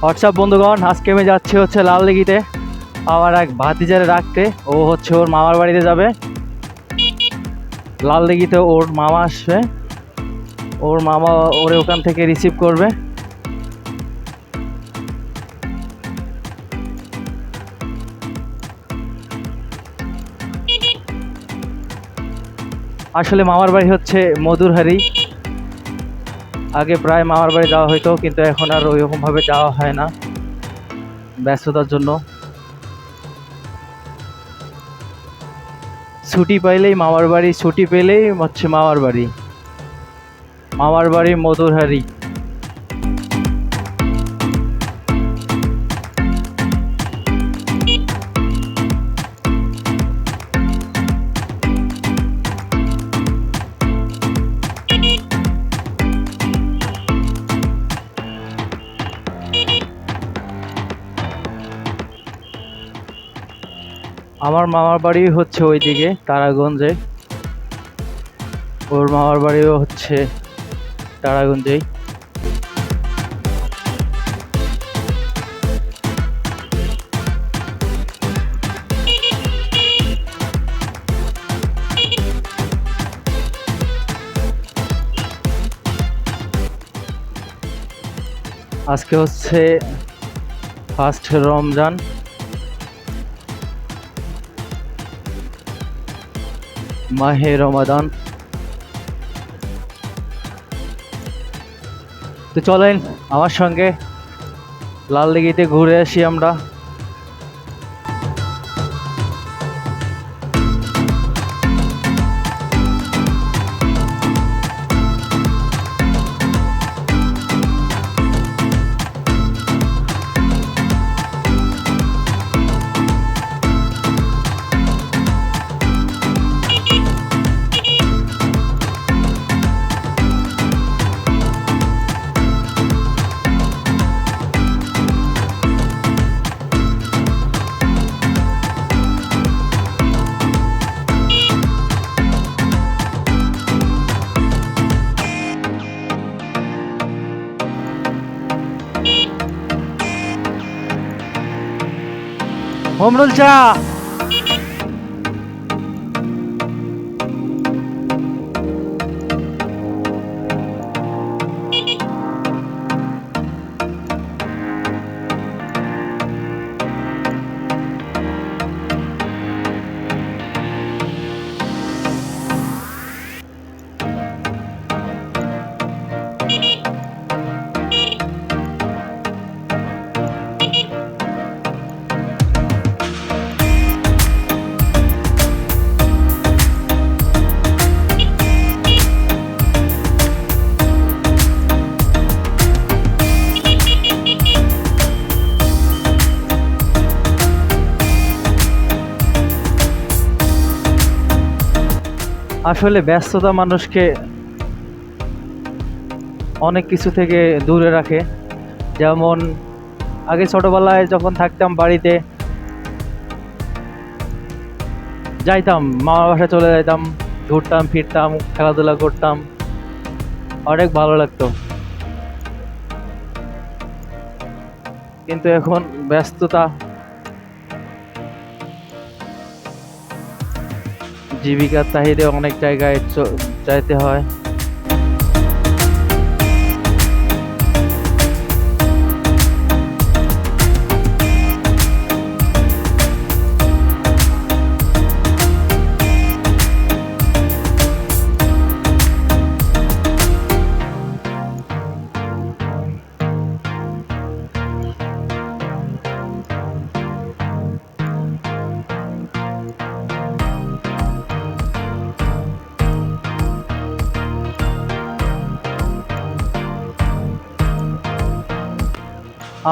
WhatsApp বন্ধুগণ, আজকে আমি যাচ্ছি হচ্ছে লালদিঘিতে আমার এক ভাতিজারে রাখতে। ও হচ্ছে ওর মামার বাড়িতে যাবে। লালদিঘিতে ওর মামা আসবে, ওর মামা ওরে ওখান থেকে রিসিভ করবে। আসলে মামার বাড়ি হচ্ছে মধুরহারি। আগে প্রায় মামার বাড়ি যাওয়া হইতো, কিন্তু এখন আর ওইরকমভাবে যাওয়া হয় না ব্যস্ততার জন্য। ছুটি পাইলেই মামার বাড়ি, ছুটি পেলেই হচ্ছে মামার বাড়ি। মামার বাড়ি মধুরহারি। আমার মামার বাড়ি হচ্ছে ওইদিকে তারাগঞ্জে, ওর মামার বাড়িও হচ্ছে তারাগঞ্জেই। আজকে হচ্ছে ফার্স্ট রমজান। মাহে রমাদান। তো চলেন আমার সঙ্গে লালদিঘিতে ঘুরে আসি আমরা। হোমরুল চা। আসলে ব্যস্ততা মানুষকে অনেক কিছু থেকে দূরে রাখে। যেমন আগে ছোটবেলায় যখন থাকতাম বাড়িতে, যাইতাম মামার বাসায়, চলে যাইতাম, ঘুরতাম ফিরতাম, খেলাধুলা করতাম, অনেক ভালো লাগতো। কিন্তু এখন ব্যস্ততা, জীবিকার চাহিদা অনেক জায়গায় যাইতে হয়।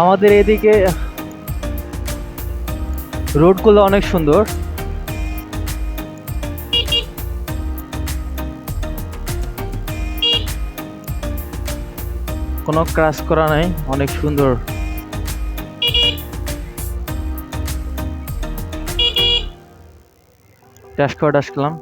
আমাদের এদিকে রোডগুলো অনেক সুন্দর, কোনো ক্রাশ করা নাই, অনেক সুন্দর। টেস্ট করে আসলাম।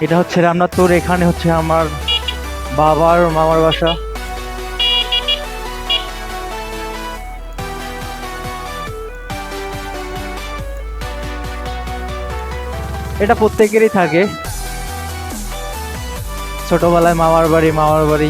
এটা হচ্ছে রামনাথপুর, এখানে হচ্ছে আমার বাবার মামার বাসা। এটা প্রত্যেকেরই থাকে, ছোটবেলায় মামার বাড়ি মামার বাড়ি।